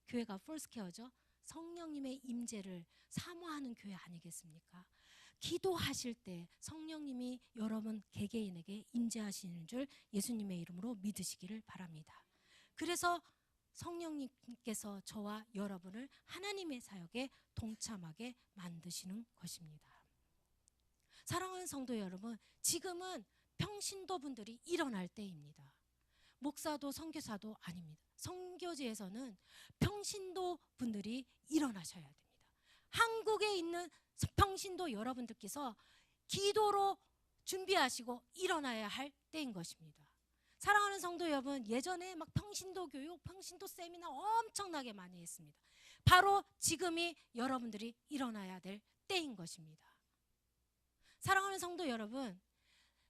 교회가 폴스케어죠. 성령님의 임재를 사모하는 교회 아니겠습니까? 기도하실 때 성령님이 여러분 개개인에게 임재하시는 줄 예수님의 이름으로 믿으시기를 바랍니다. 그래서 성령님께서 저와 여러분을 하나님의 사역에 동참하게 만드시는 것입니다. 사랑하는 성도 여러분, 지금은 평신도 분들이 일어날 때입니다. 목사도 선교사도 아닙니다. 선교지에서는 평신도 분들이 일어나셔야 됩니다. 한국에 있는 평신도 여러분들께서 기도로 준비하시고 일어나야 할 때인 것입니다. 사랑하는 성도 여러분, 예전에 막 평신도 교육, 평신도 세미나 엄청나게 많이 했습니다. 바로 지금이 여러분들이 일어나야 될 때인 것입니다. 사랑하는 성도 여러분,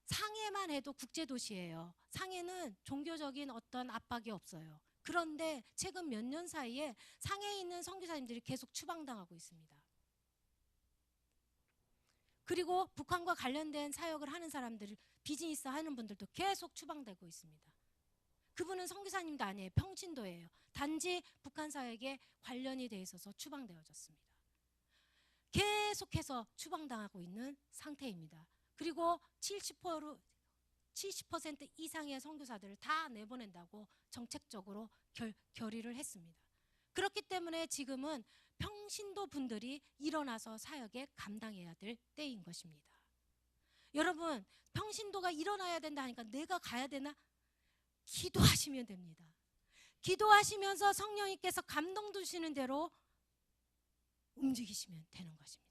상해만 해도 국제도시예요. 상해는 종교적인 어떤 압박이 없어요. 그런데 최근 몇 년 사이에 상해에 있는 선교사님들이 계속 추방당하고 있습니다. 그리고 북한과 관련된 사역을 하는 사람들, 비즈니스 하는 분들도 계속 추방되고 있습니다. 그분은 선교사님도 아니에요. 평신도예요. 단지 북한 사역에 관련이 돼 있어서 추방되어졌습니다. 계속해서 추방당하고 있는 상태입니다. 그리고 70% 이상의 선교사들을 다 내보낸다고 정책적으로 결의를 했습니다. 그렇기 때문에 지금은 평신도 분들이 일어나서 사역에 감당해야 될 때인 것입니다. 여러분, 평신도가 일어나야 된다 하니까 내가 가야 되나? 기도하시면 됩니다. 기도하시면서 성령님께서 감동 주시는 대로 움직이시면 되는 것입니다.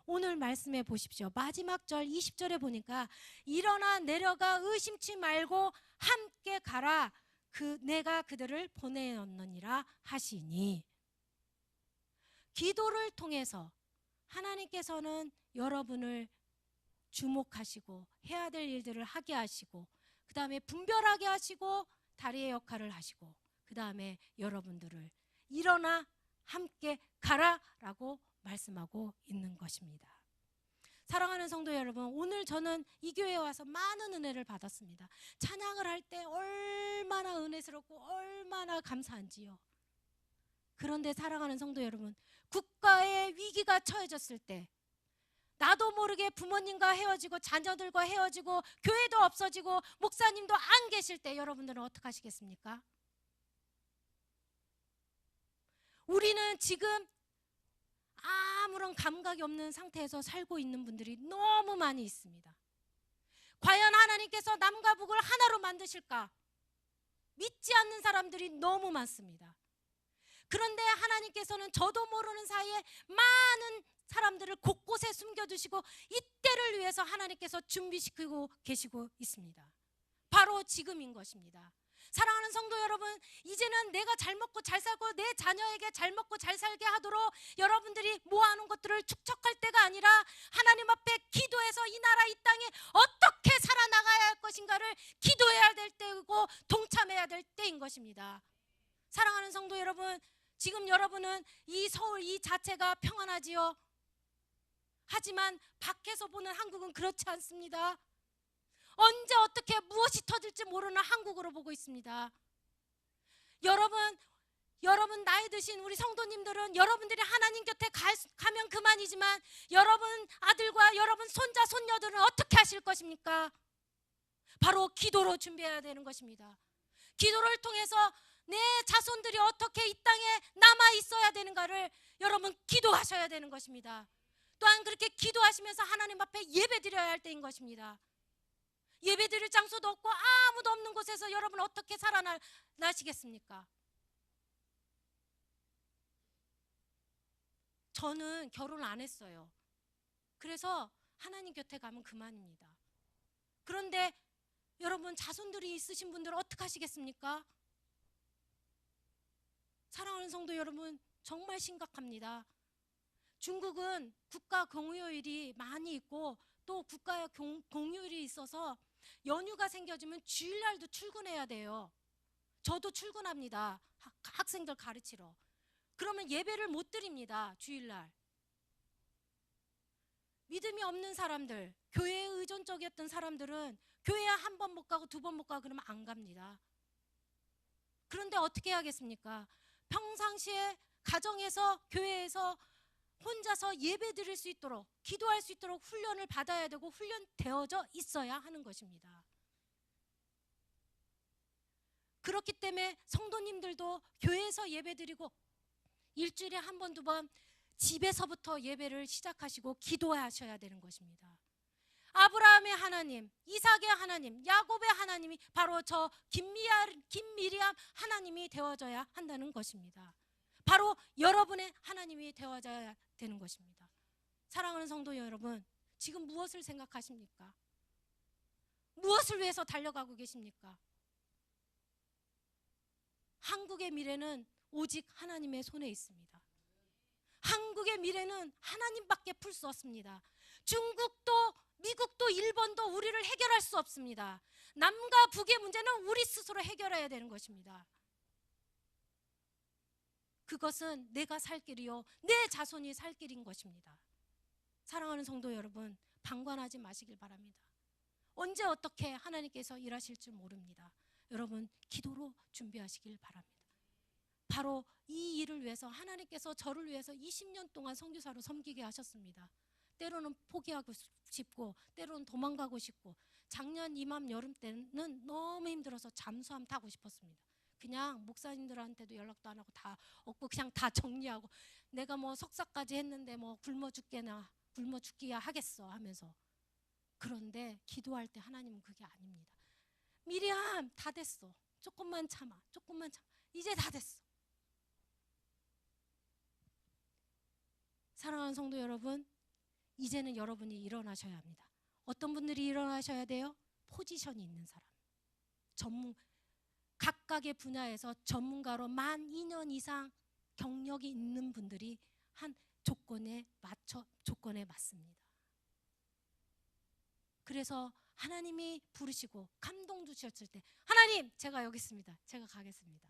오늘 말씀해 보십시오. 마지막 절 20절에 보니까 일어나 내려가 의심치 말고 함께 가라. 내가 그들을 보내었느니라 하시니, 기도를 통해서 하나님께서는 여러분을 주목하시고 해야 될 일들을 하게 하시고 그 다음에 분별하게 하시고 다리의 역할을 하시고 그 다음에 여러분들을 일어나 함께 가라라고 말씀하고 있는 것입니다. 사랑하는 성도 여러분, 오늘 저는 이 교회에 와서 많은 은혜를 받았습니다. 찬양을 할 때 얼마나 은혜스럽고 얼마나 감사한지요. 그런데 사랑하는 성도 여러분, 국가의 위기가 처해졌을 때 나도 모르게 부모님과 헤어지고 자녀들과 헤어지고 교회도 없어지고 목사님도 안 계실 때 여러분들은 어떻게 하시겠습니까? 우리는 지금 아무런 감각이 없는 상태에서 살고 있는 분들이 너무 많이 있습니다. 과연 하나님께서 남과 북을 하나로 만드실까? 믿지 않는 사람들이 너무 많습니다. 그런데 하나님께서는 저도 모르는 사이에 많은 사람들을 곳곳에 숨겨두시고 이때를 위해서 하나님께서 준비시키고 계시고 있습니다. 바로 지금인 것입니다. 사랑하는 성도 여러분, 이제는 내가 잘 먹고 잘 살고 내 자녀에게 잘 먹고 잘 살게 하도록 여러분들이 모아놓은 것들을 축적할 때가 아니라 하나님 앞에 기도해서 이 나라 이 땅에 어떻게 살아나가야 할 것인가를 기도해야 될 때이고 동참해야 될 때인 것입니다. 사랑하는 성도 여러분, 지금 여러분은 이 서울 이 자체가 평안하지요. 하지만 밖에서 보는 한국은 그렇지 않습니다. 언제 어떻게 무엇이 터질지 모르는 한국으로 보고 있습니다. 여러분 나이 드신 우리 성도님들은 여러분들이 하나님 곁에 가면 그만이지만 여러분 아들과 여러분 손자 손녀들은 어떻게 하실 것입니까? 바로 기도로 준비해야 되는 것입니다. 기도를 통해서 내 자손들이 어떻게 이 땅에 남아 있어야 되는가를 여러분 기도하셔야 되는 것입니다. 또한 그렇게 기도하시면서 하나님 앞에 예배드려야 할 때인 것입니다. 예배드릴 장소도 없고 아무도 없는 곳에서 여러분 어떻게 살아나시겠습니까? 저는 결혼 안 했어요. 그래서 하나님 곁에 가면 그만입니다. 그런데 여러분 자손들이 있으신 분들은 어떻게 하시겠습니까? 사랑하는 성도 여러분, 정말 심각합니다. 중국은 국가 공휴일이 많이 있고 또 국가의 공휴일이 있어서 연휴가 생겨지면 주일날도 출근해야 돼요. 저도 출근합니다. 학생들 가르치러. 그러면 예배를 못 드립니다. 주일날. 믿음이 없는 사람들, 교회에 의존적이었던 사람들은 교회에 한 번 못 가고 두 번 못 가고 그러면 안 갑니다. 그런데 어떻게 해야겠습니까? 평상시에 가정에서 교회에서 혼자서 예배 드릴 수 있도록 기도할 수 있도록 훈련을 받아야 되고 훈련되어져 있어야 하는 것입니다. 그렇기 때문에 성도님들도 교회에서 예배 드리고 일주일에 한 번, 두 번 집에서부터 예배를 시작하시고 기도하셔야 되는 것입니다. 아브라함의 하나님, 이삭의 하나님, 야곱의 하나님이 바로 저 김미리암 하나님이 되어져야 한다는 것입니다. 바로 여러분의 하나님이 되어져야 되는 것입니다. 사랑하는 성도 여러분, 지금 무엇을 생각하십니까? 무엇을 위해서 달려가고 계십니까? 한국의 미래는 오직 하나님의 손에 있습니다. 한국의 미래는 하나님밖에 풀 수 없습니다. 중국도 미국도 일본도 우리를 해결할 수 없습니다. 남과 북의 문제는 우리 스스로 해결해야 되는 것입니다. 그것은 내가 살 길이요 내 자손이 살 길인 것입니다. 사랑하는 성도 여러분, 방관하지 마시길 바랍니다. 언제 어떻게 하나님께서 일하실 줄 모릅니다. 여러분 기도로 준비하시길 바랍니다. 바로 이 일을 위해서 하나님께서 저를 위해서 20년 동안 선교사로 섬기게 하셨습니다. 때로는 포기하고 싶고 때로는 도망가고 싶고 작년 이맘 여름 때는 너무 힘들어서 잠수함 타고 싶었습니다. 그냥 목사님들한테도 연락도 안 하고 다 없고 그냥 다 정리하고 내가 뭐 석사까지 했는데 뭐 굶어 죽기야 하겠어 하면서. 그런데 기도할 때 하나님은 그게 아닙니다. 미리암 다 됐어. 조금만 참아. 이제 다 됐어. 사랑하는 성도 여러분, 이제는 여러분이 일어나셔야 합니다. 어떤 분들이 일어나셔야 돼요? 포지션이 있는 사람. 각각의 분야에서 전문가로 만 2년 이상 경력이 있는 분들이 한 조건에 맞습니다. 그래서 하나님이 부르시고 감동 주셨을 때 하나님 제가 여기 있습니다. 제가 가겠습니다.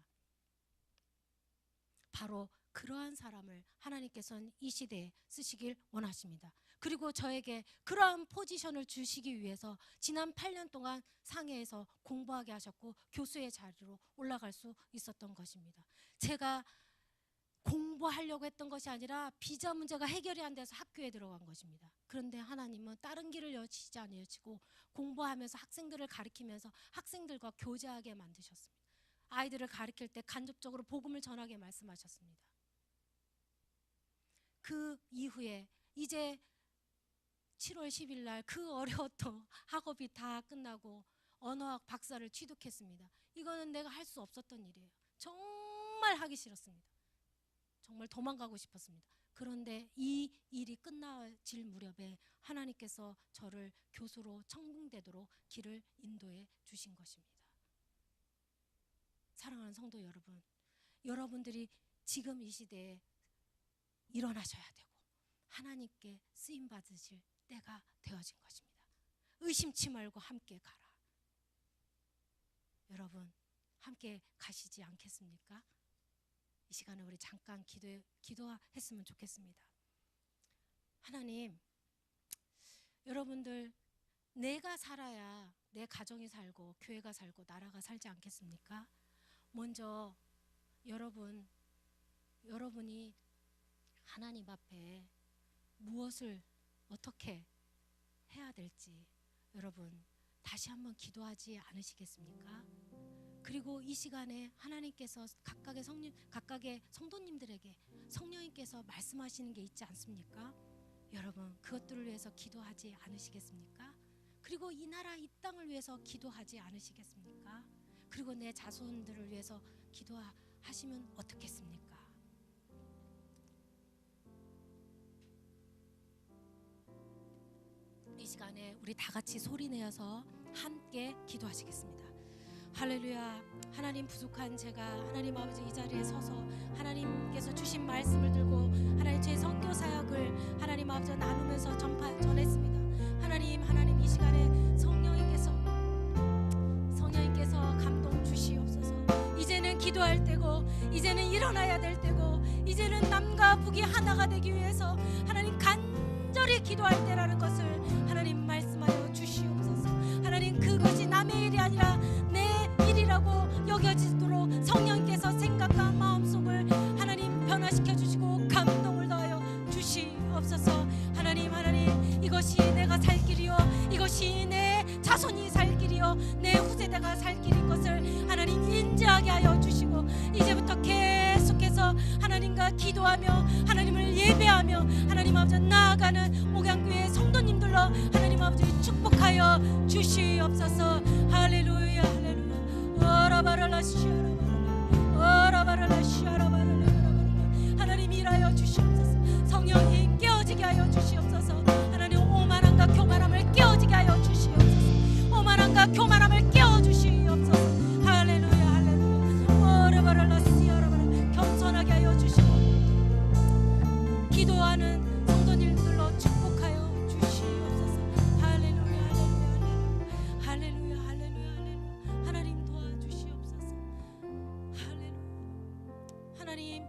바로 그러한 사람을 하나님께서는 이 시대에 쓰시길 원하십니다. 그리고 저에게 그러한 포지션을 주시기 위해서 지난 8년 동안 상해에서 공부하게 하셨고 교수의 자리로 올라갈 수 있었던 것입니다. 제가 공부하려고 했던 것이 아니라 비자 문제가 해결이 안 돼서 학교에 들어간 것입니다. 그런데 하나님은 다른 길을 여시지 않으시고 공부하면서 학생들을 가르치면서 학생들과 교제하게 만드셨습니다. 아이들을 가르칠 때 간접적으로 복음을 전하게 말씀하셨습니다. 그 이후에 이제 7월 10일 날 그 어려웠던 학업이 다 끝나고 언어학 박사를 취득했습니다. 이거는 내가 할 수 없었던 일이에요. 정말 하기 싫었습니다. 정말 도망가고 싶었습니다. 그런데 이 일이 끝나질 무렵에 하나님께서 저를 교수로 청빙되도록 길을 인도해 주신 것입니다. 사랑하는 성도 여러분, 여러분들이 지금 이 시대에 일어나셔야 되고 하나님께 쓰임 받으실 때가 되어진 것입니다. 의심치 말고 함께 가라. 여러분 함께 가시지 않겠습니까? 이 시간에 우리 잠깐 기도했으면 좋겠습니다. 하나님, 여러분들 내가 살아야 내 가정이 살고 교회가 살고 나라가 살지 않겠습니까? 먼저 여러분이 하나님 앞에 무엇을 어떻게 해야 될지 여러분 다시 한번 기도하지 않으시겠습니까? 그리고 이 시간에 하나님께서 각각의 성도님들에게 성령님께서 말씀하시는 게 있지 않습니까? 여러분 그것들을 위해서 기도하지 않으시겠습니까? 그리고 이 나라 이 땅을 위해서 기도하지 않으시겠습니까? 그리고 내 자손들을 위해서 기도하시면 어떻겠습니까? 이 시간에 우리 다 같이 소리내어서 함께 기도하시겠습니다. 할렐루야. 하나님, 부족한 제가 하나님 아버지 이 자리에 서서 하나님께서 주신 말씀을 들고 하나님 제 선교 사역을 하나님 아버지 나누면서 전했습니다. 하나님 이 시간에 성령님께서 감동 주시옵소서. 이제는 기도할 때고 이제는 일어나야 될 때고 이제는 남과 북이 하나가 되기 위해서 하나님 간절히 기도할 때라는 것을 하나님 말씀하여 주시옵소서. 하나님 그것이 남의 일이 아니라 내 일이라고 여겨지도록 성령께서 생각과 마음속을 하나님 변화시켜 주시고 감동을 더하여 주시옵소서. 하나님 이것이 내가 살 길이요 이것이 내 자손이 살 길이요 내 후세대가 살 길인 것을 하나님 인지하게 하여 주시고 이제부터 계속해서 하나님과 기도하며 하나님을 예배하며 하나님 아버지 나아가는 목양교회 성도님들로 하나님 아버지 축복하여 주시옵소서. 할렐루야 할렐루야. 하나님 일하여 주시옵소서. 성령님 깨어지게 하여 주시옵소서. 하나님 오만함과 교만함을 깨어지게 하여 주시옵소서. 오만함과 교만함을 깨워 주시옵소서. 할렐루야 할렐루야. 겸손하게 하여 주시고 기도하는 성도님들로 축복하여 주시옵소서. 할렐루야 할렐루야 할렐루야 할렐루야. 하나님 도와주시옵소서. 할렐루야. 하나님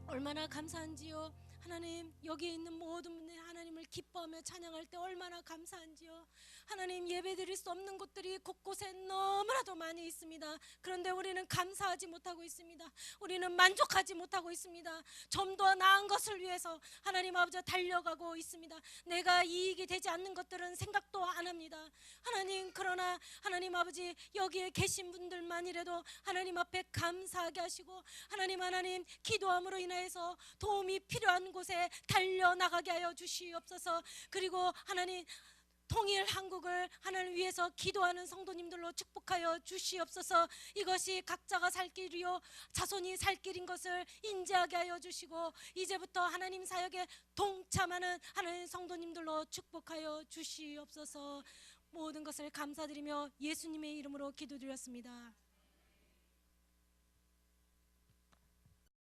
얼마나 감사한지요. 하나님 여기 있는 모든 분들 하나님을 기뻐하며 찬양할 때 얼마나 감사한지요. 하나님 예배드릴 수 없는 곳들이 곳곳에 너무나도 많이 있습니다. 그런데 우리는 감사하지 못하고 있습니다. 우리는 만족하지 못하고 있습니다. 좀 더 나은 것을 위해서 하나님 아버지 달려가고 있습니다. 내가 이익이 되지 않는 것들은 생각도 안 합니다. 하나님 그러나 하나님 아버지 여기에 계신 분들만이라도 하나님 앞에 감사하게 하시고 하나님 기도함으로 인하여서 도움이 필요한 곳에 달려나가게 하여 주시옵소서. 그리고 하나님 통일 한국을 하나님 위해서 기도하는 성도님들로 축복하여 주시옵소서. 이것이 각자가 살 길이요 자손이 살 길인 것을 인지하게 하여 주시고 이제부터 하나님 사역에 동참하는 하나님 성도님들로 축복하여 주시옵소서. 모든 것을 감사드리며 예수님의 이름으로 기도드렸습니다.